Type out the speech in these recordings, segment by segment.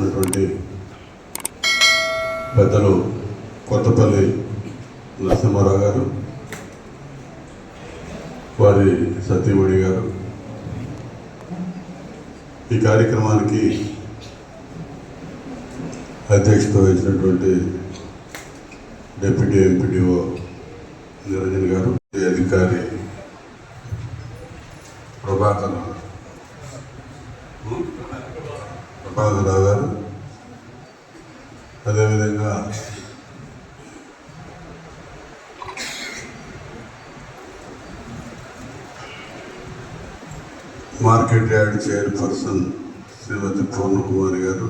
చేస్తున్నటువంటి పెద్దలు కొత్తపల్లి నరసింహారావు గారు, వారి సతీమణి గారు, ఈ కార్యక్రమానికి అధ్యక్షత వహించినటువంటి డిప్యూటీ ఎంపీడీఓ నిరంజన్ గారు, అధికారి ప్రభాకర్ రావు గారు, అదేవిధంగా మార్కెట్ యార్డ్ చైర్పర్సన్ శ్రీమతి పూర్ణకుమారి గారు,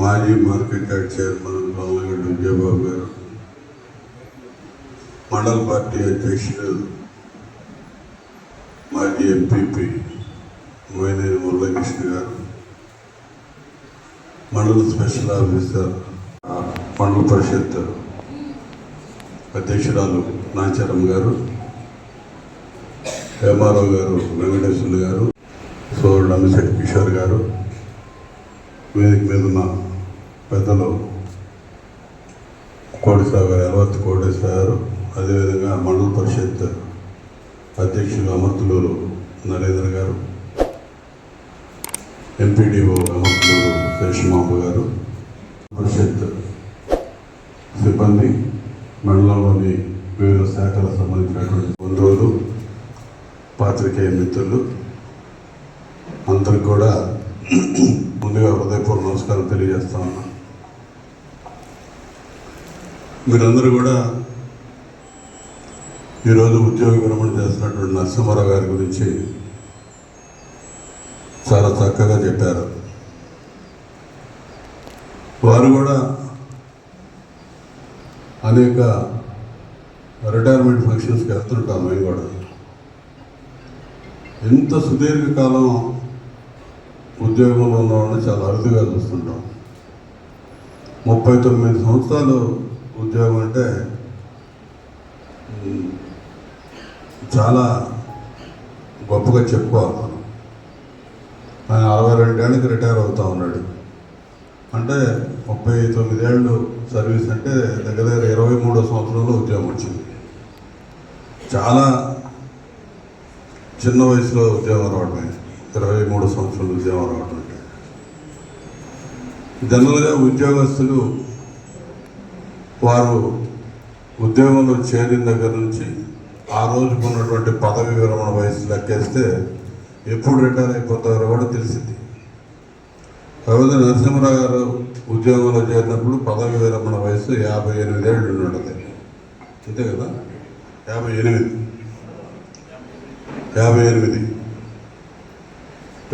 మాజీ market yard chairman Gollagadda Vijaya Babu గారు, మండల పార్టీ అధ్యక్షుడు మాజీ ఎంపీపీ మోయినేని మురళీకృష్ణ గారు, మండల స్పెషల్ ఆఫీసర్ మండల పరిషత్ అధ్యక్షురాలు నాచారం గారు, ఎంఆర్ఓ గారు వెంకటేశ్వర్లు గారు, సోదరుడు అమిశెట్టి కిషోర్ గారు, వేదిక మీద ఉన్న పెద్దలు కోటేశ్వర గారు, ఎలవర్తి కోటేశ్వర గారు, అదేవిధంగా మండల పరిషత్ అధ్యక్షులు అమర్తులూరు నరేంద్ర గారు, ఎంపీడీఓ అమర్తులూరు శేషమాంబ గారు, పరిషత్ సిబ్బంది, మండలంలోని వివిధ శాఖలకు సంబంధించినటువంటి బంధువులు, పాత్రికేయ మిత్రులు అందరికి కూడా ముందుగా హృదయపూర్వక నమస్కారం తెలియజేస్తా ఉన్నా. మీరందరూ కూడా ఈరోజు ఉద్యోగ విరమణ చేస్తున్నటువంటి నరసింహారావు గారి గురించి చాలా చక్కగా చెప్పారు. వారు కూడా అనేక రిటైర్మెంట్ ఫంక్షన్స్కి వెళ్తుంటాం. మేము కూడా ఎంత సుదీర్ఘకాలం ఉద్యోగంలో ఉన్నవాడిని చాలా అరుదుగా చూస్తుంటాం. 39 సంవత్సరాలు ఉద్యోగం అంటే చాలా గొప్పగా చెప్పుకోవాలి మనం. ఆయన 62 ఏళ్ళకి రిటైర్ అవుతా ఉన్నాడు అంటే 39 ఏళ్ళు సర్వీస్ అంటే దగ్గర 23వ సంవత్సరంలో ఉద్యోగం వచ్చింది. చాలా చిన్న వయసులో ఉద్యోగం రావడమే 23 సంవత్సరాలు ఉద్యోగం రావడం అంటే. జనరల్గా ఉద్యోగస్తులు వారు ఉద్యోగంలో చేరిన దగ్గర నుంచి ఆ రోజుకు ఉన్నటువంటి పదవి విరమణ వయసు లెక్కేస్తే ఎప్పుడు రిటైర్ అయిపోతారో కూడా తెలిసింది. కాకపోతే నరసింహారావు గారు ఉద్యోగంలో చేరినప్పుడు పదవి విరమణ వయసు 58 ఏళ్ళు ఉన్నది. అంతే కదా, 58.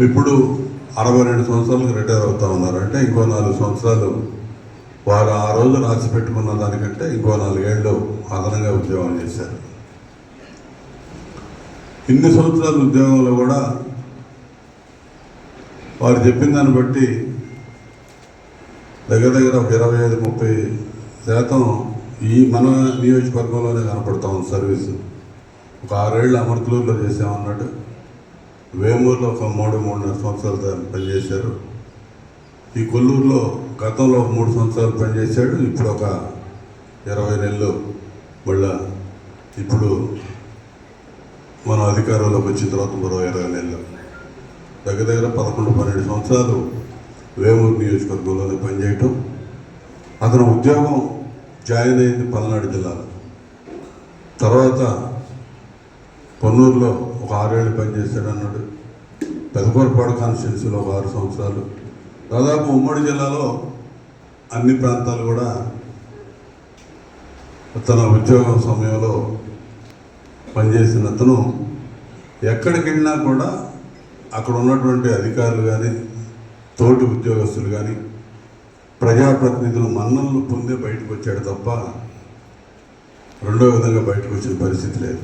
ఇప్పుడు 62 సంవత్సరాలకు రిటైర్ అవుతా ఉన్నారు. అంటే ఇంకో 4 సంవత్సరాలు వారు ఆ రోజు రాసి పెట్టుకున్న దానికంటే ఇంకో 4 ఏళ్ళు అదనంగా ఉద్యోగం చేశారు. ఇన్ని సంవత్సరాల ఉద్యోగంలో కూడా వారు చెప్పిన దాన్ని బట్టి దగ్గర ఒక 25-30% ఈ మన నియోజకవర్గంలోనే కనపడతా ఉంది సర్వీసు. ఒక 6 ఏళ్ళు అమర్తులూరులో చేసామన్నాడు, వేమూరులో ఒక 3.5 సంవత్సరాలు పనిచేశారు, ఈ కొల్లూరులో గతంలో 3 సంవత్సరాలు పనిచేశాడు, ఇప్పుడు ఒక 20 నెలలు మళ్ళా ఇప్పుడు మనం అధికారంలోకి వచ్చిన తర్వాత మరో 20 నెలలు, దగ్గర 11-12 సంవత్సరాలు వేమూరు నియోజకవర్గంలోనే పనిచేయటం. అతను ఉద్యోగం జాయిన్ అయింది పల్నాడు జిల్లాలో, తర్వాత పొన్నూరులో ఒక 6 ఏళ్ళు పనిచేశాడు అన్నాడు, పెదకూరపాడు కాన్స్టిట్యున్సీలో ఒక 6 సంవత్సరాలు, దాదాపు ఉమ్మడి జిల్లాలో అన్ని ప్రాంతాలు కూడా తన ఉద్యోగం సమయంలో పనిచేసిన అతను ఎక్కడికి వెళ్ళినా కూడా అక్కడ ఉన్నటువంటి అధికారులు కానీ తోటి ఉద్యోగస్తులు కానీ ప్రజాప్రతినిధులు మన్ననలు పొందే బయటకు వచ్చాడు తప్ప రెండో విధంగా బయటకు వచ్చిన పరిస్థితి లేదు.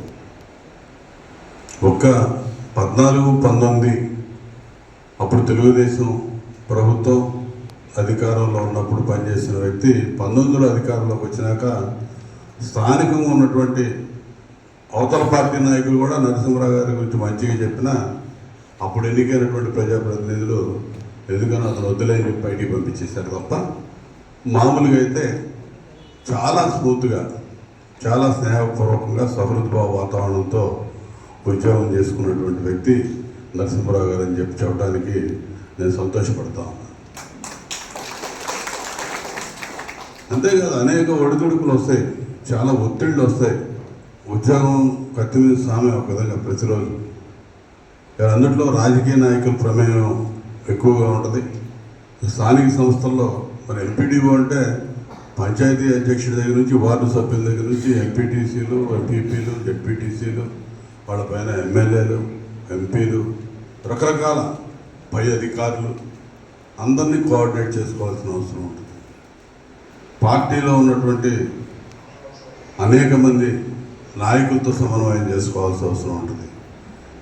ఒక్క 14-19 అప్పుడు తెలుగుదేశం ప్రభుత్వం అధికారంలో ఉన్నప్పుడు పనిచేసిన వ్యక్తి 19లో అధికారంలోకి వచ్చినాక స్థానికంగా ఉన్నటువంటి అవతల పార్టీ నాయకులు కూడా నరసింహారావు గారి గురించి మంచిగా చెప్పినా అప్పుడు ఎన్నికైనటువంటి ప్రజాప్రతినిధులు ఎందుకని అతను వద్దులేని చెప్పి బయటికి పంపించేశారు తప్ప మామూలుగా అయితే చాలా స్మూత్గా, చాలా స్నేహపూర్వకంగా సహృద్భావ వాతావరణంతో ఉద్యోగం చేసుకున్నటువంటి వ్యక్తి నరసింహరావు గారు అని చెప్పి చెప్పడానికి నేను సంతోషపడతా ఉన్నాను. అంతేకాదు, అనేక ఒడిదుడుకులు వస్తాయి, చాలా ఒత్తిళ్ళు వస్తాయి. ఉద్యోగం కత్తి మీద సామె ఒక విధంగా ప్రతిరోజు. అందులో రాజకీయ నాయకుల ప్రమేయం ఎక్కువగా ఉంటుంది. స్థానిక సంస్థల్లో మరి ఎంపీడీఓ అంటే పంచాయతీ అధ్యక్షుడి దగ్గర నుంచి వార్డు సభ్యుల దగ్గర నుంచి ఎంపీటీసీలు, ఎంపీపీలు, జెడ్పీటీసీలు, వాళ్ళ పైన ఎమ్మెల్యేలు, ఎంపీలు, రకరకాల పై అధికారులు అందరినీ కోఆర్డినేట్ చేసుకోవాల్సిన అవసరం ఉంటుంది. పార్టీలో ఉన్నటువంటి అనేక మంది నాయకులతో సమన్వయం చేసుకోవాల్సిన అవసరం ఉంటుంది.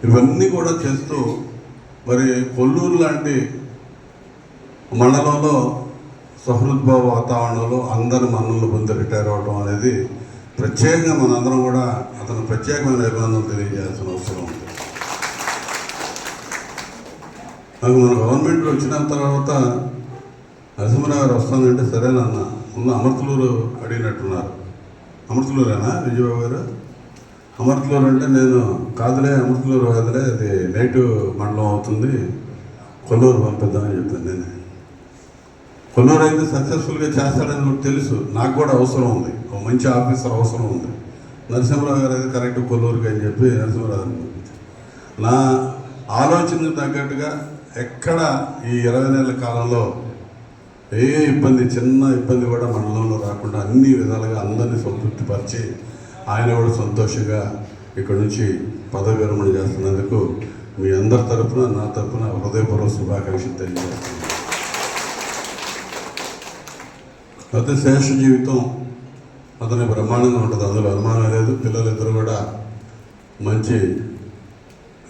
ఇవన్నీ కూడా చేస్తూ మరి కొల్లూరు లాంటి మండలంలో సహృద్భావ వాతావరణంలో అందరి మన్నలు పొంది రిటైర్ అవడం అనేది ప్రత్యేకంగా మనందరం కూడా అతను ప్రత్యేకమైన అభినందనలు తెలియజేయాల్సిన అవసరం ఉంది. నాకు మన గవర్నమెంట్ వచ్చిన తర్వాత నరసింహరావు గారు వస్తానంటే సరేనన్న, ముందు అమర్తలూరు అడిగినట్టున్నారు. అమర్తలూరేనా విజయబాబు గారు? అమర్తలూరు అంటే నేను కాదులే, అమర్తలూరు కాదులే, అది నేటివ్ మండలం అవుతుంది, కొల్లూరు పంపిద్దామని చెప్పాను. నేను కొల్లూరు అయితే సక్సెస్ఫుల్గా చేస్తాడని కూడా తెలుసు, నాకు కూడా అవసరం ఉంది, ఒక మంచి ఆఫీసర్ అవసరం ఉంది. నరసింహరావు గారు అయితే కరెక్ట్ కొల్లూరుకి అని చెప్పి నరసింహరావు గారిని పంపించాను. నా ఆలోచనకు తగ్గట్టుగా ఎక్కడ ఈ 20 నెలల కాలంలో ఏ చిన్న ఇబ్బంది కూడా మండలంలో రాకుండా అన్ని విధాలుగా అందరినీ సంతృప్తిపరిచి ఆయన కూడా సంతోషంగా ఇక్కడ నుంచి పదవి విరమణ చేస్తున్నందుకు మీ అందరి తరఫున, నా తరఫున హృదయపూర్వక శుభాకాంక్షలు తెలియజేస్తున్నాను. అయితే శేష జీవితం అతని బ్రహ్మాండంగా ఉంటుంది, అందులో అనుమానం లేదు. పిల్లలిద్దరూ కూడా మంచి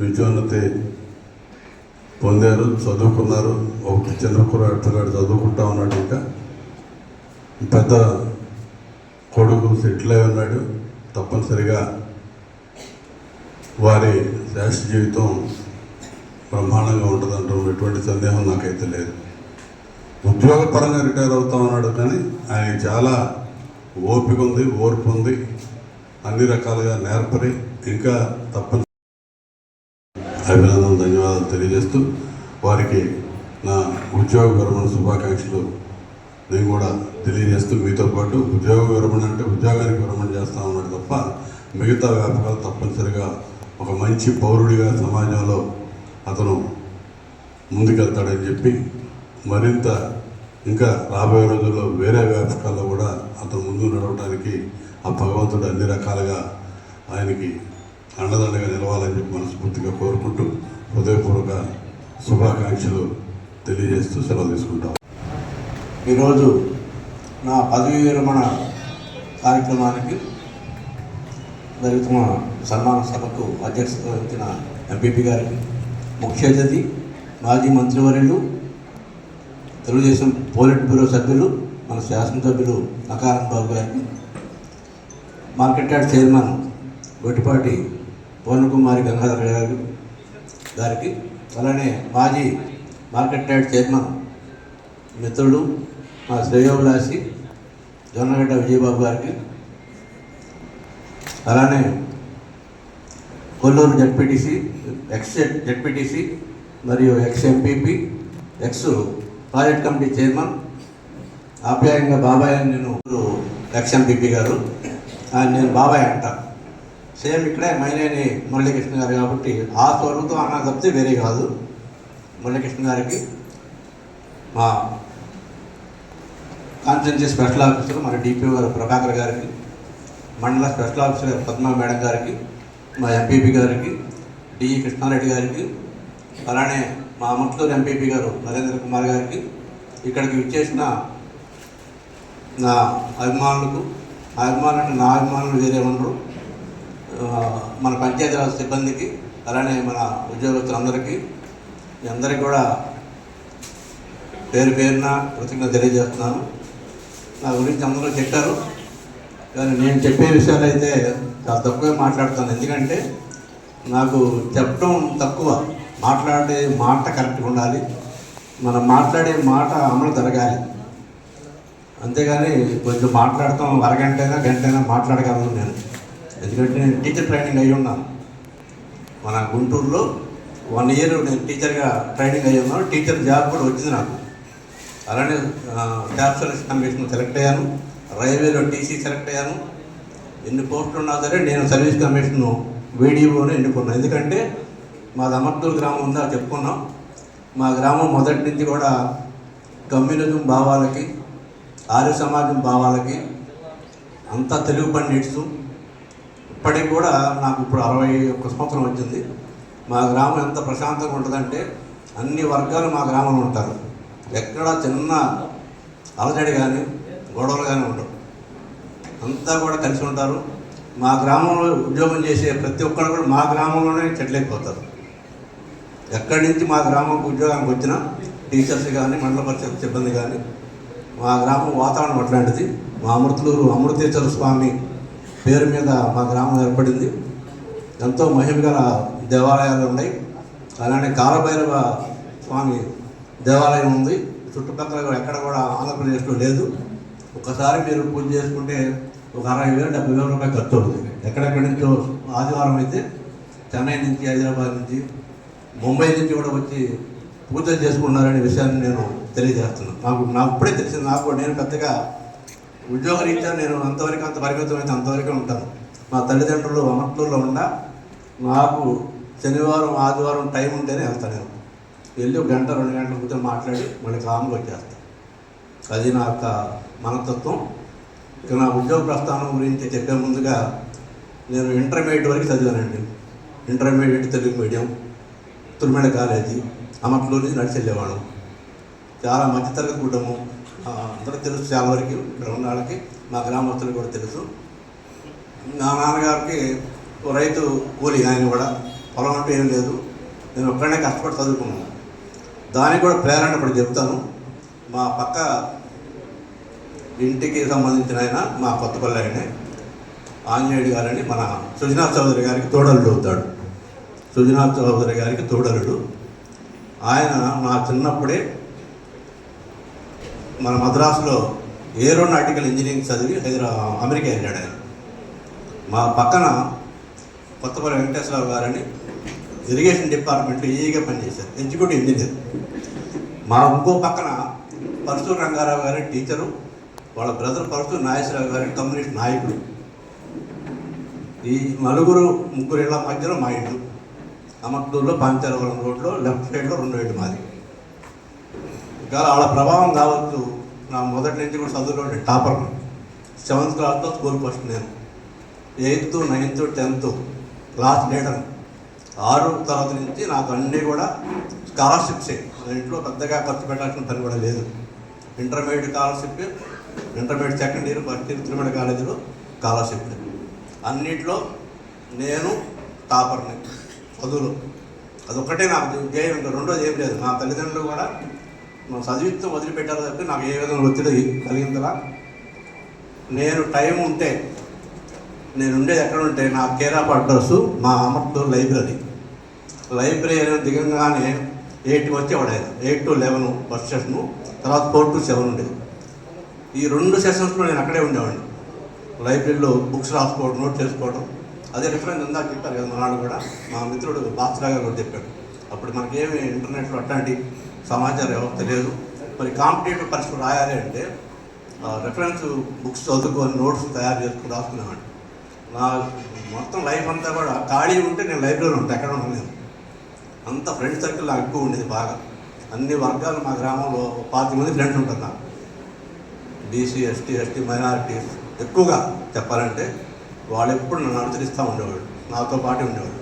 విద్యోన్నతి పొందారు, చదువుకున్నారు. ఒక చిన్న పిల్లాడు చదువుకుంటా ఉన్నాడు, ఇంకా పెద్ద కొడుకు సెటిల్ అయి ఉన్నాడు. తప్పనిసరిగా వారి శేష జీవితం బ్రహ్మాండంగా ఉంటుందంటూ ఎటువంటి సందేహం నాకైతే లేదు. ఉద్యోగపరంగా రిటైర్ అవుతా ఉన్నాడు, కానీ ఆయన చాలా ఓపిక ఉంది, ఓర్పు ఉంది, అన్ని రకాలుగా నేర్పరి. ఇంకా తప్పని అభినందనలు, ధన్యవాదాలు తెలియజేస్తూ వారికి నా ఉద్యోగ విరమణ శుభాకాంక్షలు నేను కూడా తెలియజేస్తూ, మీతో పాటు ఉద్యోగ విరమణ అంటే ఉద్యోగానికి విరమణ చేస్తా ఉన్నాడు తప్ప మిగతా వ్యాపకాలు తప్పనిసరిగా ఒక మంచి పౌరుడిగా సమాజంలో అతను ముందుకెళ్తాడని చెప్పి, మరింత ఇంకా రాబోయే రోజుల్లో వేరే వ్యాపకాల్లో కూడా అతను ముందు నడవడానికి ఆ భగవంతుడు అన్ని రకాలుగా ఆయనకి అండదండగా నిలవాలని చెప్పి మనస్ఫూర్తిగా కోరుకుంటూ హృదయపూర్వక శుభాకాంక్షలు తెలియజేస్తూ సెలవు తీసుకుంటాం. ఈరోజు నా పదవీ విరమణ కార్యక్రమానికి జరుగుతున్న సన్మాన సభకు అధ్యక్షత వహించిన ఎంపీపీ గారికి, ముఖ్య అతిథి మాజీ మంత్రివర్యులు, తెలుగుదేశం పోలిట్ బ్యూరో సభ్యులు, మన శాసనసభ్యులు నకారం బాబు గారికి, market yard chairman Gottipati Purnakumari Gangadhar గారికి, అలానే మాజీ మార్కెట్ యార్డ్ చైర్మన్ మిత్రుడు, మా శ్రేయోభిలాషి జొన్నగడ్డ విజయబాబు గారికి, అలానే కొల్లూరు జెడ్పీటీసీ, ఎక్స్ జెడ్పీటీసీ మరియు ex MPP, X project committee chairman, ఆప్యాయంగా బాబాయ్ అని నేను ఎక్స్ ఎంపీపీ గారు, నేను బాబాయ్ అంట, సేమ్ ఇక్కడే మైనేని మురళీకృష్ణ గారు కాబట్టి ఆ స్వరూపం అన్న తప్పితే వేరే కాదు. మురళీకృష్ణ గారికి, మా కాన్స్టిట్యున్సీ స్పెషల్ ఆఫీసర్ మరి డిపిఓ గారు ప్రభాకర్ గారికి, మండల స్పెషల్ ఆఫీసర్ పద్మా మేడం గారికి, మా ఎంపీపీ గారికి, డిఈ కృష్ణారెడ్డి గారికి, అలానే మా అమర్తలూరు ఎంపీపీ గారు నరేంద్ర కుమార్ గారికి, ఇక్కడికి విచ్చేసిన నా అభిమానులకు, ఆ అభిమానులు నా అభిమానులు వేరే ఉండరు, మన పంచాయతీరాజ్ సిబ్బందికి, అలానే మన ఉద్యోగస్తులందరికీ, మీ అందరికీ కూడా పేరు పేరున కృతజ్ఞత తెలియజేస్తున్నాను. నా గురించి అందరూ చెప్పారు, కానీ నేను చెప్పే విషయాలు అయితే చాలా తక్కువే మాట్లాడుతాను. ఎందుకంటే నాకు చెప్పడం తక్కువ, మాట్లాడే మాట కరెక్ట్గా ఉండాలి. మనం మాట్లాడే మాట అమలు జరగాలి. అంతేగాని కొంచెం మాట్లాడతాం గంటైనా మాట్లాడగలను నేను. ఎందుకంటే నేను టీచర్ ట్రైనింగ్ అయ్యి ఉన్నాను. మన గుంటూరులో 1 year నేను టీచర్గా ట్రైనింగ్ అయ్యి ఉన్నాను. టీచర్ జాబ్ కూడా వచ్చింది నాకు. అలానే స్టాఫ్ సెలక్షన్ కమిషన్ సెలెక్ట్ అయ్యాను. రైల్వేలో టీసీ సెలెక్ట్ అయ్యాను. ఎన్ని పోస్టులు ఉన్నా సరే నేను సర్వీస్ కమిషన్ వీడియోని ఎన్నుకున్నాను. ఎందుకంటే మాది అమర్తూరు గ్రామం ఉందా చెప్పుకున్నాం. మా గ్రామం మొదటి నుంచి కూడా కమ్యూనిజం భావాలకి, ఆర్య సమాజం భావాలకి అంతా తెలుగు పండిట్స్. ఇప్పటికి కూడా నాకు ఇప్పుడు 61 సంవత్సరం వచ్చింది. మా గ్రామం ఎంత ప్రశాంతంగా ఉంటుందంటే అన్ని వర్గాలు మా గ్రామంలో ఉంటారు. ఎక్కడ చిన్న అలజడి కానీ గొడవలు కానీ ఉండవు. అంతా కూడా కలిసి ఉంటారు. మా గ్రామంలో ఉద్యోగం చేసే ప్రతి ఒక్కరు కూడా మా గ్రామంలోనే చెట్లైపోతారు. ఎక్కడి నుంచి మా గ్రామంకి ఉద్యోగానికి వచ్చినా టీచర్స్ కానీ మండల పరిషత్ సిబ్బంది కానీ మా గ్రామం వాతావరణం అట్లాంటిది. మా అమృతేశ్వర స్వామి పేరు మీద మా గ్రామం ఏర్పడింది. ఎంతో మహిమగల దేవాలయాలు ఉన్నాయి. అలానే కాలభైరవ స్వామి దేవాలయం ఉంది. చుట్టుపక్కల ఎక్కడ కూడా ఆంధ్రప్రదేశ్లో లేదు. ఒకసారి మీరు పూజ చేసుకుంటే ఒక 60,000 70,000 రూపాయలు ఖర్చు అవుతుంది. ఎక్కడెక్కడి నుంచో ఆదివారం అయితే చెన్నై నుంచి, హైదరాబాద్ నుంచి, ముంబై నుంచి కూడా వచ్చి పూజలు చేసుకున్నారనే విషయాన్ని నేను తెలియజేస్తున్నాను. నాకు ఇప్పుడే తెలిసింది. నేను పెద్దగా ఉద్యోగరీత్యా నేను అంత పరిమితం అయితే అంతవరకే ఉంటాను. మా తల్లిదండ్రులు అమర్తూరులో ఉండా నాకు శనివారం ఆదివారం టైం ఉంటేనే వెళ్తాను. నేను వెళ్ళి 1 గంట 2 గంటల కూర్చొని మాట్లాడి మళ్ళీ కామ్గా వచ్చేస్తాను. అది నా యొక్క మనస్తత్వం. ఇక నా ఉద్యోగ ప్రస్థానం గురించి చెప్పే ముందుగా నేను ఇంటర్మీడియట్ వరకు చదివానండి. ఇంటర్మీడియట్ తెలుగు మీడియం, తుర్మెడ కాలేజీ, అమర్తూరు నుంచి నడిచి వెళ్ళేవాళ్ళం. చాలా మధ్యతరగతి కుటుంబం. అందరూ తెలుసు చాలా వరకు, ఇక్కడ ఉన్న వాళ్ళకి, మా గ్రామస్తులకు కూడా తెలుసు. నా నాన్నగారికి రైతు కూలి, ఆయన కూడా పొలం అంటూ ఏం లేదు. నేను ఒక్కడనే కష్టపడి చదువుకున్నాను. దానికి కూడా ప్రేరణ ఇప్పుడు చెప్తాను. మా పక్క ఇంటికి సంబంధించిన ఆయన మా కొత్తపల్లి ఆయనే ఆంజనేయుడు గారని మన సుజనాథ్ చౌదరి గారికి తోడలుడు అవుతాడు. సుజనాథ్ చౌదరి గారికి తోడలుడు. ఆయన నా చిన్నప్పుడే మన మద్రాసులో ఏరోనాటికల్ ఇంజనీరింగ్ చదివి అమెరికా వెళ్ళాడు ఆయన. మా పక్కన కొత్తపల్లి వెంకటేశ్వరరావు గారని ఇరిగేషన్ డిపార్ట్మెంట్లో ఈగా పనిచేశారు, ఎగ్జిక్యూటివ్ ఇంజనీర్. మా ఇంకో పక్కన పరశూరు రంగారావు గారి టీచరు, వాళ్ళ బ్రదర్ పరశూరు నాగేశ్వరరావు గారి కమ్యూనిస్ట్ నాయకుడు. ఈ ముగ్గురు ఇళ్ళ మధ్యలో మా ఇల్లు. అమర్తూరులో పాంచాలవరం రోడ్లో లెఫ్ట్ సైడ్లో 2 ఇళ్ళు మాది. ఇంకా వాళ్ళ ప్రభావం కావచ్చు. నా మొదటి నుంచి కూడా చదువులో టాపర్ని. 7th క్లాస్లో స్కూల్ ఫస్ట్ నేను. 8th 9th 10th class leader. 6వ తరగతి నుంచి నాకు అన్నీ కూడా స్కాలర్షిప్సే. ఇంట్లో పెద్దగా ఖర్చు పెట్టాల్సిన పని కూడా లేదు. Intermediate scholarship, intermediate second year, first year తుర్మెడ కాలేజీలో స్కాలర్షిప్. అన్నిట్లో నేను టాపర్ని చదువులో. అదొక్కటే నాకు జయం. ఇంకా రెండోది ఏం లేదు. నా తల్లిదండ్రులు కూడా చదివిస్తూ వదిలిపెట్టారు తప్పి నాకు ఏ విధంగా ఒత్తిడి కలిగిందలా. నేను టైం ఉంటే, నేను ఉండేది ఎక్కడ ఉంటే, నా కేర్ ఆఫ్ అడ్రస్ మా అమర్తూరు లైబ్రరీ దిగంగానే 8 వచ్చేవాడు ఆయన. 8 to 11 ఫస్ట్ సెషను, తర్వాత 4 to 7 ఉండేది. ఈ 2 సెషన్స్లో నేను అక్కడే ఉండేవాడిని. లైబ్రరీలో బుక్స్ రాసుకోవడం, నోట్ చేసుకోవడం. అదే రిఫరెన్స్ ఉందా చెప్పారు కదా మా నాన్న కూడా. మా మిత్రుడు బాస్రాగా కూడా చెప్పాడు. అప్పుడు మనకేమి ఇంటర్నెట్లో అట్లాంటి సమాచార వ్యవస్థ లేదు. మరి కాంపిటేటివ్ పరీక్షలు రాయాలి అంటే రెఫరెన్స్ బుక్స్ చదువుకొని నోట్స్ తయారు చేసుకుని రాసుకునేవాడిని. నా మొత్తం లైఫ్ అంతా కూడా ఖాళీ ఉంటే నేను లైబ్రరీలో ఉంటాను, ఎక్కడ ఉన్నాను నేను. అంత ఫ్రెండ్ సర్కిల్ నాకు ఎక్కువ ఉండేది బాగా. అన్ని వర్గాలు మా గ్రామంలో 25 మంది ఫ్రెండ్స్ ఉంటారు నాకు. బీసీ, ఎస్టీ మైనారిటీస్ ఎక్కువగా చెప్పాలంటే. వాళ్ళు ఎప్పుడు నన్ను అనుసరిస్తూ ఉండేవాళ్ళు, నాతో పాటు ఉండేవాళ్ళు.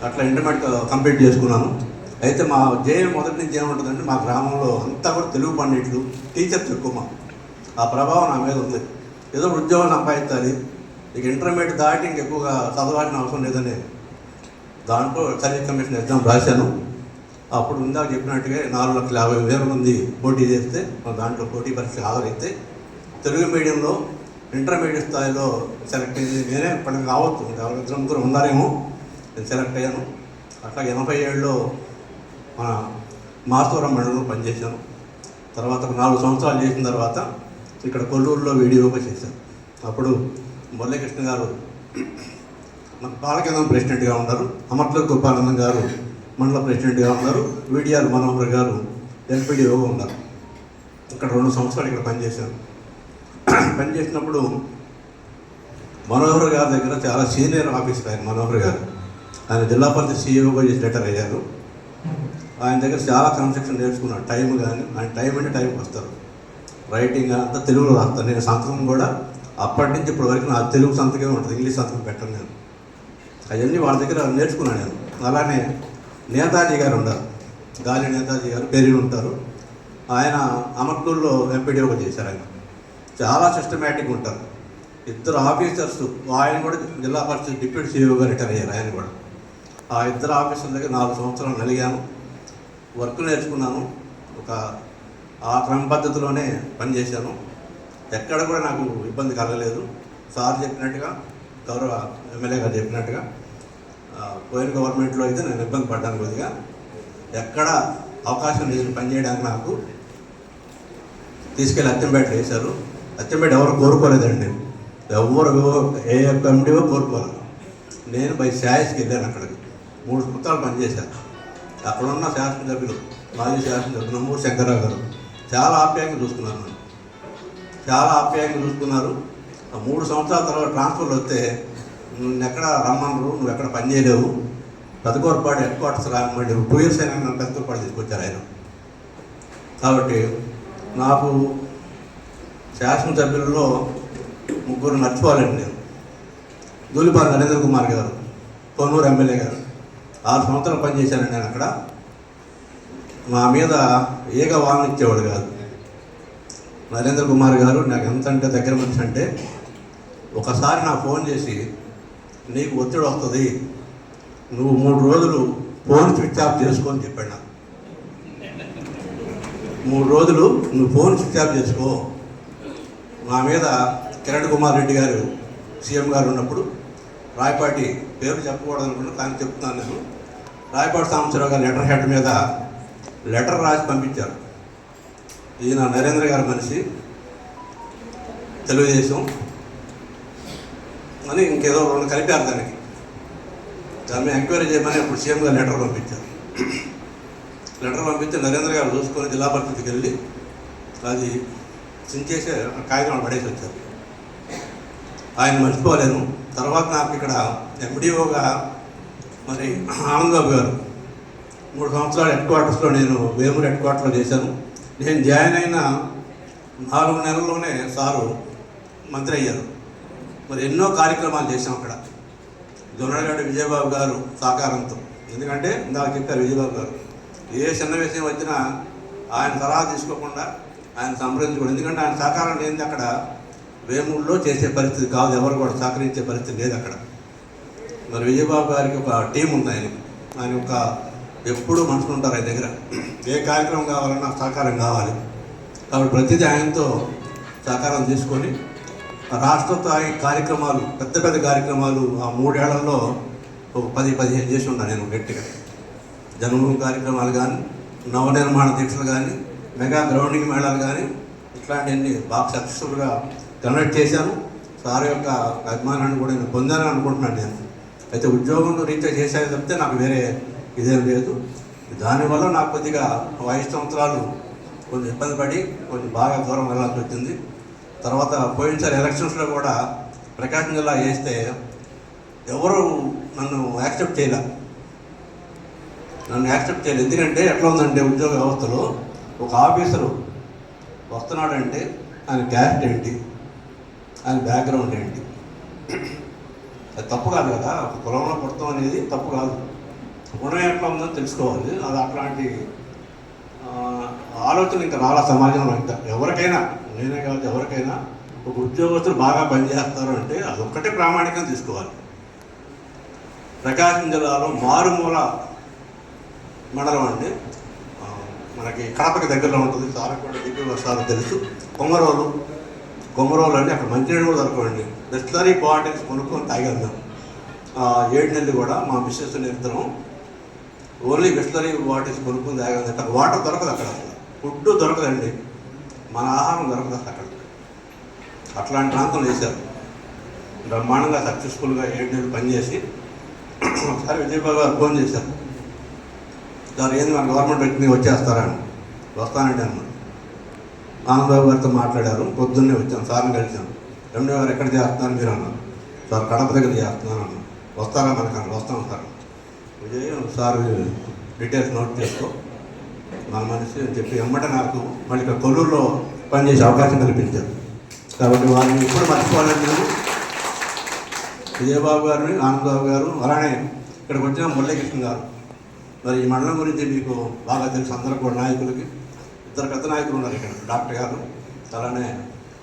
అట్లా ఇంటర్మీడియట్ కంప్లీట్ చేసుకున్నాను. అయితే మా జేఏ మొదటి నుంచి ఏముంటుందంటే, మా గ్రామంలో అంతా కూడా తెలుగు పండిట్లు, టీచర్స్ ఎక్కువ. మా ఆ ప్రభావం నా మీద ఉంది. ఏదో ఉద్యోగం సంపాదించాలి, ఇక ఇంటర్మీడియట్ దాటి ఇంకెక్కువగా చదవాల్సిన అవసరం లేదని దాంట్లో సర్వీస్ కమిషన్ ఎగ్జామ్ రాశాను. అప్పుడు ఇందాక చెప్పినట్టుగా 4,50,000 మంది పోటీ చేస్తే దాంట్లో పోటీ పరీక్ష హాజరైతే తెలుగు మీడియంలో ఇంటర్మీడియట్ స్థాయిలో సెలెక్ట్ అయ్యింది. నేనే ఇప్పటికి కావచ్చు, ఇంకా ముగ్గురు ఉన్నారేమో. నేను సెలెక్ట్ అయ్యాను. అట్లా 87లో మన మాసవరం మండలంలో పనిచేశాను. తర్వాత ఒక 4 సంవత్సరాలు చేసిన తర్వాత ఇక్కడ కొల్లూరులో వీడియోగా చేశాను. అప్పుడు మురళీకృష్ణ గారు మన పాలకేంద్రం ప్రెసిడెంట్గా ఉన్నారు, అమర్తూరు గోపానందం గారు మండల ప్రెసిడెంట్గా ఉన్నారు, విడిఆర్ మనోహర్ గారు ఎల్పీడీఓగా ఉన్నారు. ఇక్కడ 2 సంవత్సరాలు ఇక్కడ పనిచేశాను. పనిచేసినప్పుడు మనోహర్ గారి దగ్గర చాలా సీనియర్ ఆఫీసర్ ఆయన మనోహర్ గారు. ఆయన జిల్లా పరిషత్ సీఈఓగా చేసి రిటైర్ అయ్యారు. ఆయన దగ్గర చాలా కన్స్ట్రక్షన్ నేర్చుకున్నాను. టైం కానీ ఆయన టైం అంటే టైంకి వస్తారు. రైటింగ్ అంతా తెలుగులో రాస్తాను. నేను సంతకం కూడా అప్పటి నుంచి ఇప్పటి వరకు నా తెలుగు సంతకమే ఉంటుంది, ఇంగ్లీష్ సంతకం పెట్టను నేను. అవన్నీ వాళ్ళ దగ్గర నేర్చుకున్నాను నేను. అలానే నేతాజీ గారు ఉన్నారు, గాలి నేతాజీ గారు పెరిగి ఉంటారు. ఆయన అమర్తూరులో ఎంపీడీఓగా చేశారు. ఆయన చాలా సిస్టమేటిక్గా ఉంటారు. 2 ఆఫీసర్స్, ఆయన కూడా జిల్లా పరిషత్ డిప్యూటీ సీఈఓగా రిటైర్ అయ్యారు. ఆయన కూడా ఆ 2 ఆఫీసర్ల దగ్గర 4 సంవత్సరాలు నలిగాను, వర్క్ నేర్చుకున్నాను. ఆ క్రమ పద్ధతిలోనే పనిచేశాను. ఎక్కడ కూడా నాకు ఇబ్బంది కలగలేదు. సార్ చెప్పినట్టుగా, గౌరవ ఎమ్మెల్యే గారు చెప్పినట్టుగా పోయిన గవర్నమెంట్లో అయితే నేను ఇబ్బంది పడ్డాను కొద్దిగా. ఎక్కడ అవకాశం లేదు పనిచేయడానికి. నాకు తీసుకెళ్ళి అత్తంపేట వేశారు. అత్తంపేట ఎవరు కోరుకోలేదండి, ఎవరు ఏ ఎండివో కోరుకోలేదు. నేను బై శాయస్కి వెళ్ళాను. అక్కడికి 3 సంవత్సరాలు పనిచేశాను. అక్కడున్న శాసనసభ్యులు, మాజీ శాసనసభ్యులు నమ్మూరు శంకర్రావు గారు చాలా ఆప్యాయంగా చూసుకున్నారు నన్ను, చాలా ఆప్యాయంగా చూసుకున్నారు. 3 సంవత్సరాల తర్వాత ట్రాన్స్ఫర్లు వస్తే నువ్వు ఎక్కడ రమ్మన్నారు, నువ్వు ఎక్కడ పని చేయలేవు, పెద్దకూరపాడు హెడ్ క్వార్టర్స్ రామని 2 years అయినా నన్ను పెద్దకూరపాడు తీసుకొచ్చారు ఆయన. కాబట్టి నాకు శాసనసభ్యులలో 3 మర్చిపోవాలండి నేను. దూలిపాల నరేంద్ర కుమార్ గారు, పొన్నూరు ఎమ్మెల్యే గారు, 6 సంవత్సరాలు పనిచేశానండి నేను అక్కడ. మా మీద ఏక వాహనం ఇచ్చేవాడు కాదు. నరేంద్ర కుమార్ గారు నాకు ఎంత అంటే దగ్గర మనిషి అంటే, ఒకసారి నాకు ఫోన్ చేసి నీకు ఒత్తిడి వస్తుంది, నువ్వు 3 రోజులు ఫోన్ స్విచ్ ఆఫ్ చేసుకొని చెప్పాడు నాకు. 3 రోజులు నువ్వు ఫోన్ స్విచ్ ఆఫ్ చేసుకో. మా మీద కిరణ్ కుమార్ రెడ్డి గారు సీఎం గారు ఉన్నప్పుడు, రాయపాటి పేరు చెప్పకూడదు అనుకున్నా కానీ చెప్తున్నాను నేను, రాయపాటి సాంబశివరావు గారు లెటర్ హెడ్ మీద లెటర్ రాసి పంపించారు. ఈయన నరేంద్ర గారి మనిషి, తెలుగుదేశం అని ఇంకేదో 2 కలిపారు దానికి. దాని మీద ఎంక్వైరీ చేయమని అప్పుడు సీఎం గారు లెటర్ పంపించారు. లెటర్ పంపిస్తే నరేంద్ర గారు చూసుకొని జిల్లా పరిషత్కి వెళ్ళి అది చించేసి కాగితం పడేసి వచ్చారు. ఆయన మర్చిపోలేను. తర్వాత నాకు ఇక్కడ ఎండిఓగా మరి ఆనందబాబు గారు 3 సంవత్సరాలు హెడ్ క్వార్టర్స్లో, నేను వేమూరు హెడ్ క్వార్టర్లో చేశాను. నేను జాయిన్ అయిన 4 నెలల్లోనే సారు మంత్రి అయ్యారు. మరి ఎన్నో కార్యక్రమాలు చేశాం అక్కడ. జొన్నలగడ్డ విజయబాబు గారు సహకారంతో, ఎందుకంటే ఇందాక చెప్పారు విజయబాబు గారు, ఏ చిన్న విషయం వచ్చినా ఆయన సలహా తీసుకోకుండా ఆయన సంప్రదించుకోండి. ఎందుకంటే ఆయన సహకారం లేనిది అక్కడ వేమూరులో చేసే పరిస్థితి కాదు, ఎవరు కూడా సహకరించే పరిస్థితి లేదు అక్కడ. మరి విజయబాబు గారికి ఒక టీం ఉంది. ఆయన ఒక ఎప్పుడూ మనసుకుంటారు ఆయన దగ్గర. ఏ కార్యక్రమం కావాలన్నా సహకారం కావాలి. కాబట్టి ప్రతిదీ ఆయనతో సహకారం తీసుకొని రాష్ట్ర స్థాయి కార్యక్రమాలు, పెద్ద పెద్ద కార్యక్రమాలు ఆ 3 ఏళ్లలో ఒక 10-15 చేసి ఉన్నాను నేను గట్టిగా. జన్మభూమి కార్యక్రమాలు కానీ, నవనిర్మాణ దీక్షలు కానీ, మెగా గ్రౌండింగ్ మేళాలు కానీ, ఇట్లాంటివన్నీ బాగా సక్సెస్ఫుల్గా కండక్ట్ చేశాను. సార్ యొక్క అభిమానాన్ని కూడా నేను పొందానని అనుకుంటున్నాను నేను. అయితే ఉద్యోగంలో రీత్యా చేసేది తప్పితే నాకు వేరే ఇదేం లేదు. దానివల్ల నాకు కొద్దిగా 5 సంవత్సరాలు కొంచెం ఇబ్బంది పడి కొంచెం బాగా దూరం వెళ్ళాల్సి వచ్చింది. తర్వాత పోయినసారి ఎలక్షన్స్లో కూడా ప్రకాశం జిల్లా వేస్తే ఎవరు నన్ను యాక్సెప్ట్ చేయలేదు. ఎందుకంటే ఎట్లా ఉందంటే ఉద్యోగ వ్యవస్థలో ఒక ఆఫీసరు వస్తున్నాడంటే ఆయన క్యాస్ట్ ఏంటి, ఆయన బ్యాక్గ్రౌండ్ ఏంటి, అది తప్పు కాదు కదా. ఒక కులంలో పుడతాం అనేది తప్పు కాదు. గుణం ఎట్లా ఉందని తెలుసుకోవాలి. అది అట్లాంటి ఆలోచన ఇంకా రాలా సమాజంలో. ఇంకా ఎవరికైనా, నేనే కాదు ఎవరికైనా, ఒక ఉద్యోగస్తులు బాగా పనిచేస్తారు అంటే అదొక్కటే ప్రామాణికంగా తీసుకోవాలి. ప్రకాశం జిల్లాలో మారుమూల మండలం అండి, మనకి కడపకి దగ్గరలో ఉంటుంది. సార్ కూడా దిగువ సార్ తెలుసు. కొమ్మరోలు అంటే అక్కడ మంచినీళ్ళు కూడా దొరకండి. బిస్లరీ బాటిల్స్ కొనుక్కొని తాగాం మేము. 7 నెలలు కూడా మా మిస్సెస్ ఇద్దరం ఓన్లీ బిస్లరీ వాటర్స్ కొనుక్కుని తాగేది. అక్కడ వాటర్ దొరకదు, అక్కడ అసలు ఫుడ్ దొరకదండి, మన ఆహారం దొరకదు అక్కడ. అట్లాంటి ప్రాంతం వేశారు. బ్రహ్మాండంగా సక్సెస్ఫుల్గా 7 నెలలు పనిచేసి ఒకసారి విజయబాబు గారు ఫోన్ చేశారు, సార్ ఏంది మన గవర్నమెంట్ వచ్చింది వచ్చేస్తారని. వస్తానండి అన్నాను. ఆనందబాబు గారితో మాట్లాడారు, పొద్దున్నే వచ్చాను, సార్ని కలిశాను. ఎండి గారు ఎక్కడ చేస్తున్నారు మీరు అన్నారు. సార్ కడప దగ్గర చేస్తున్నాను అన్నాను. వస్తారా మనకన్నా? వస్తాను sir. Vijay sir details note చేసుకో మన మనిషి అని చెప్పి ఎమ్మట నాకు మళ్ళీ ఇక్కడ కొల్లూరులో పనిచేసే అవకాశం కల్పించారు. కాబట్టి వారిని ఎప్పుడు మర్చిపోవాలని నేను విజయబాబు గారిని, ఆనందబాబు గారు, అలానే ఇక్కడికి వచ్చిన మురళీకృష్ణ గారు. మరి ఈ మండలం గురించి మీకు బాగా తెలుసు అందరూ కూడా నాయకులకి. 2 పెద్ద నాయకులు ఉన్నారు ఇక్కడ, డాక్టర్ గారు అలానే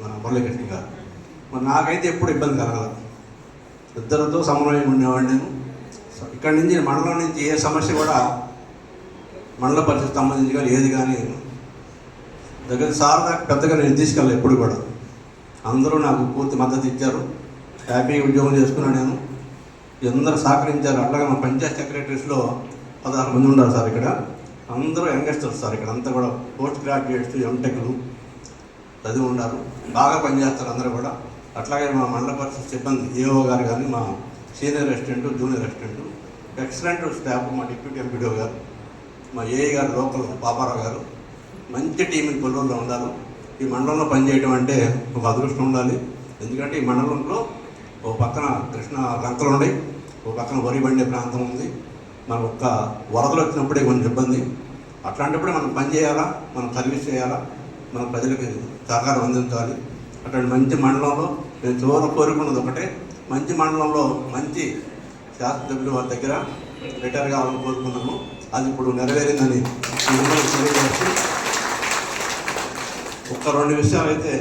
మన మురళీకృష్ణ గారు. మరి నాకైతే ఎప్పుడు ఇబ్బంది కలగదు, ఇద్దరితో సమన్వయం ఉండేవాడిని నేను. ఇక్కడి నుంచి మండలం నుంచి ఏ సమస్య కూడా మండల పరిస్థితి సంబంధించి కానీ ఏది కానీ దగ్గర సార్ దాకా పెద్దగా నేను తీసుకెళ్ళాను ఎప్పుడు కూడా. అందరూ నాకు పూర్తి మద్దతు ఇచ్చారు. హ్యాపీగా ఉద్యోగం చేసుకున్నాను నేను. అందరూ సహకరించారు. అట్లాగే మా పంచాయత్ సెక్రటరీస్లో 16 మంది ఉన్నారు సార్ ఇక్కడ. అందరూ యంగస్టర్స్ సార్ ఇక్కడ అంతా కూడా, పోస్ట్ గ్రాడ్యుయేట్స్, ఎంటెక్లు చదివి ఉన్నారు, బాగా పనిచేస్తారు అందరూ కూడా. అట్లాగే మా మండల పరిషత్ సిబ్బంది, ఏఓ గారు కానీ, మా senior assistant, junior assistant, excellent staff, మా డిప్యూటీ ఎంపీడీఓ గారు, మా ఏఐ గారు, లోకల్ పాపారావు గారు, మంచి టీం కొల్లూరులో ఉండాలి. ఈ మండలంలో పనిచేయడం అంటే ఒక అదృష్టం ఉండాలి. ఎందుకంటే ఈ మండలంలో ఓ పక్కన కృష్ణ లంకలు ఉన్నాయి, ఓ పక్కన వరి బండే ప్రాంతం ఉంది. మనకు ఒక్క వరదలు వచ్చినప్పుడే కొంచెం ఇబ్బంది. అట్లాంటప్పుడే మనం పని చేయాలా, మనం సర్వీస్ చేయాలా, మన ప్రజలకి సహకారం అందించాలి. అట్లాంటి మంచి మండలంలో నేను చివరి కోరుకున్నది ఒకటే, మంచి మండలంలో మంచి శాస్త్రజ్ఞుల వారి దగ్గర రిటైర్ కావాలని కోరుకున్నాము. అది ఇప్పుడు నెరవేరిందని తెలియజేస్తూ, ఒక్క 2 విషయాలు అయితే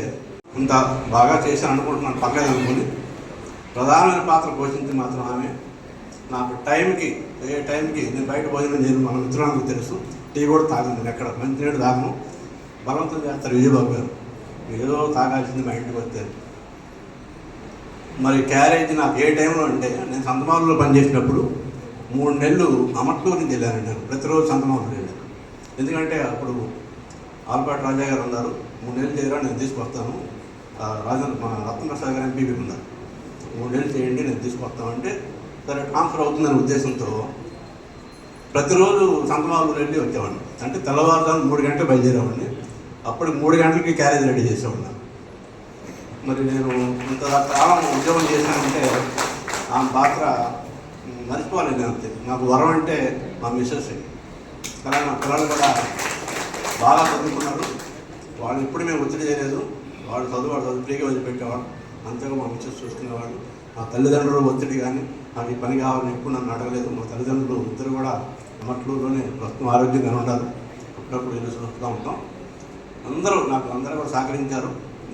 ఇంత బాగా చేశాను అనుకుంటున్నాను, పర్లేదు అనుకుని. ప్రధానమైన పాత్ర పోషించి మాత్రం ఆమె నాకు టైంకి, ఏ టైంకి నేను బయట భోజనం చేయను, మన మిత్రులకు తెలుసు, టీ కూడా తాగను నేను, ఎక్కడ మంచినీళ్ళు తాగను. బలవంతం చేస్తారు విజయబాబు గారు, ఏదో తాగాల్సింది మా ఇంటికి వస్తే. మరి క్యారేజ్ నాకు ఏ టైంలో అంటే, నేను సంతమాలలో పనిచేసినప్పుడు 3 నెలలు అమర్తూరు నుంచి వెళ్ళాను నేను, ప్రతిరోజు సంతమాలలో వెళ్ళాను. ఎందుకంటే అప్పుడు ఆల్పాటి రాజా గారు ఉన్నారు, 3 నెలలు చేయరా నేను తీసుకొస్తాను, మన రత్నప్రసాద్ గారు ఎంపీపీ ఉన్నారు, 3 నెలలు చేయండి నేను తీసుకొస్తామంటే, సరే ట్రాన్స్ఫర్ అవుతుందనే ఉద్దేశంతో ప్రతిరోజు సంతమాలలో వెళ్ళి వచ్చేవాడిని. అంటే తెల్లవారుజాము 3 గంటలకు బయలుదేరేవాడిని. అప్పుడు 3 గంటలకి క్యారేజ్ రెడీ చేసేవాడిని. మరి నేను ఇంత కాలం ఉద్యోగం చేశానంటే ఆ పాత్ర మర్చిపోలేదు నేను. అంతే, నాకు వరం అంటే మా మిస్సెస్. కానీ మా పిల్లలు కూడా బాగా చదువుకున్నారు, వాళ్ళు ఎప్పుడు మేము ఒత్తిడి చేయలేదు. వాడు చదువు ఫ్రీగా వదిలిపెట్టేవాడు, అంతగా మా మిస్సెస్ చూసుకునేవాడు. మా తల్లిదండ్రులు ఒత్తిడి కానీ నాకు ఈ పని కావాలని ఎప్పుడు నన్ను అడగలేదు. మా తల్లిదండ్రులు ఇద్దరు కూడా అమట్లూరులోనే ప్రస్తుతం ఆరోగ్యంగా ఉన్నారు, అప్పుడప్పుడు వెళ్ళి చూస్తూ ఉంటాం. అందరూ కూడా సహకరించారు.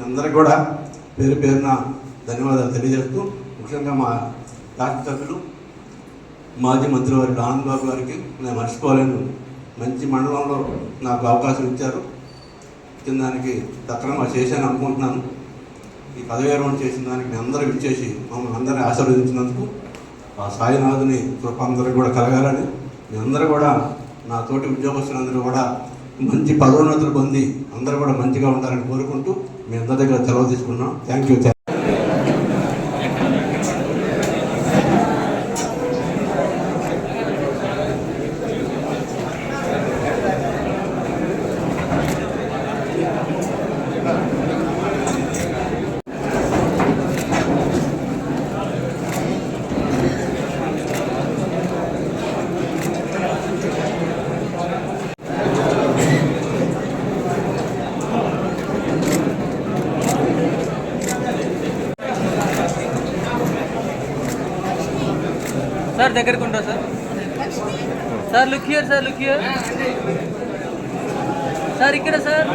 అందరికి కూడా పేరు పేరున ధన్యవాదాలు తెలియజేస్తూ, ముఖ్యంగా మా రాష్ట్ర సభ్యులు, మాజీ మంత్రివారి ఆనందబాబు గారికి నేను మర్చిపోలేను. మంచి మండలంలో నాకు అవకాశం ఇచ్చారు, ఇచ్చిన దానికి సక్రమంగా చేశాను అనుకుంటున్నాను. ఈ పదవి విరమణ చేసిన దానికి మీ అందరూ ఇచ్చేసి మమ్మల్ని అందరినీ ఆశీర్వదించినందుకు ఆ సాయినాథుని కృప అందరికీ కూడా కలగాలని, మీ అందరూ కూడా నా తోటి ఉద్యోగస్తులందరూ కూడా మంచి పదోన్నతులు పొంది అందరూ కూడా మంచిగా ఉండాలని కోరుకుంటూ మీ అందరి దగ్గర సెలవు తీసుకున్నాం. Thank you. సార్ దగ్గరికి ఉంటా sir. Sir look here, sir look here, sir ఇక్కడ సార్.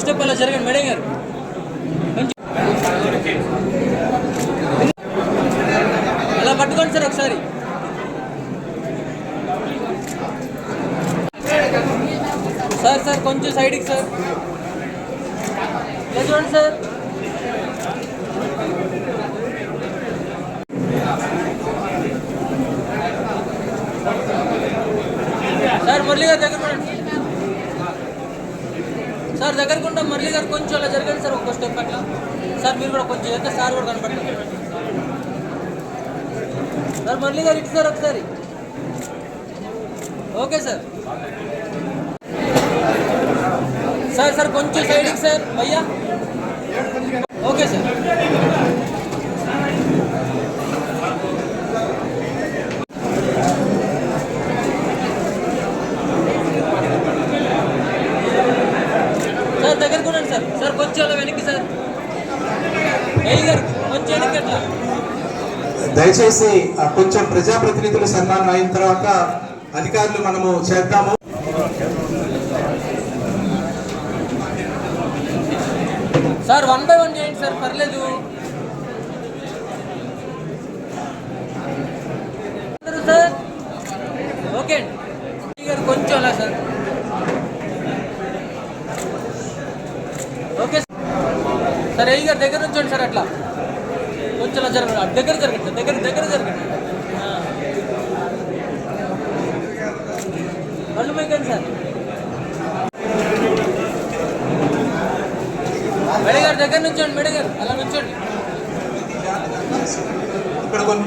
స్టెప్ అలా జరగండి మేడం గారు. కొంచెం అలా పట్టుకోండి సార్ ఒకసారి. సార్ కొంచెం సైడ్కి సార్. ఇలా చూడండి సార్. సార్ మురళి గారు దగ్గర పడండి సార్. దగ్గరకుండా మురళి గారు కొంచెం అలా జరగండి సార్. ఒక్క స్టెప్ అట్లా సార్. మీరు కూడా కొంచెం ఎంత సార్ కూడా కనపడండి సార్. మురళి గారు ఇటు సార్ ఒకసారి. Okay sir. సార్ కొంచెం సైడ్కి సార్ భయ్యా. Okay sir. సార్ దగ్గరకు ఉండండి సార్. సార్ కొంచెం అలా వెనక్కి సార్. ఏయ్ గారు కొంచెం వెనక్కి అట్లా. దయచేసి కొంచెం ప్రజాప్రతినిధుల సన్మానం అయిన తర్వాత అధికారులు మనము చేద్దాము. సార్ 1 by 1 చేయండి సార్, పర్లేదు. సార్ ఓకే అండి గారు కొంచెం అలా సార్. Okay sir. ఏ గారు దగ్గర ఉంచండి సార్. అట్లా కొంచెం అలా జరగండి. దగ్గర జరగండి సార్. దగ్గర జరగండి. కళ్ళు మేకండి సార్. మేడం గారు దగ్గర నుంచోండి. మేడం గారు అలా నుంచోండి. ఇక్కడ కొన్ని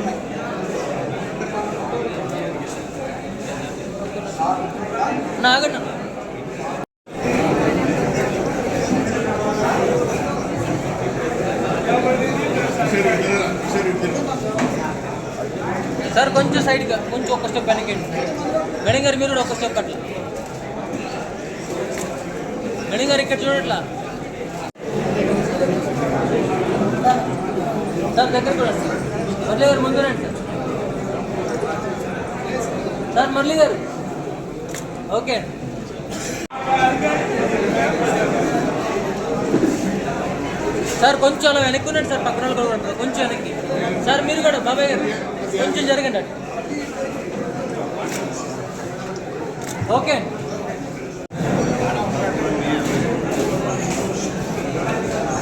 నాగండి. సార్ కొంచెం సైడ్గా కొంచెం ఒక స్టెప్ వెనకండి. మేడం గారు మీరు కూడా ఒక స్టెప్ అట్లా. మేడం గారు ఇక్కడ చూడట్లా సార్. దగ్గర చూడండి సార్. మురళి గారు ముందు రండి సార్. సార్ మురళి గారు ఓకే అండి. సార్ కొంచెం అలా వెనక్కి ఉండండి సార్. పక్కన వాళ్ళు కూడా ఉంటారు. కొంచెం వెనక్కి సార్. మీరు కూడా బాబాయ్ గారు కొంచెం జరగండి అటు. ఓకే అండి.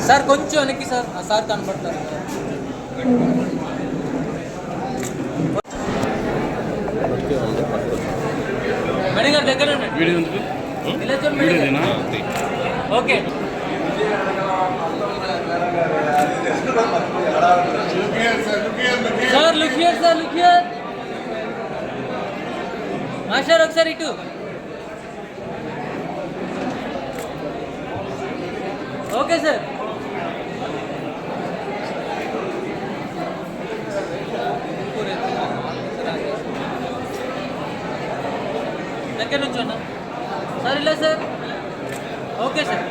సార్ కొంచెం వెనక్కి సార్. ఆ సార్ కనపడతారు. మేడం గారు దగ్గర ఉండండి. ఇలా చూడండి మేడం గారు. Okay sir. Look here sir. Look here. Sir ఒకసారి ఇటు. Okay sir. దగ్గర నుంచి ఉన్నా సార్. ఇలా సార్. Okay sir.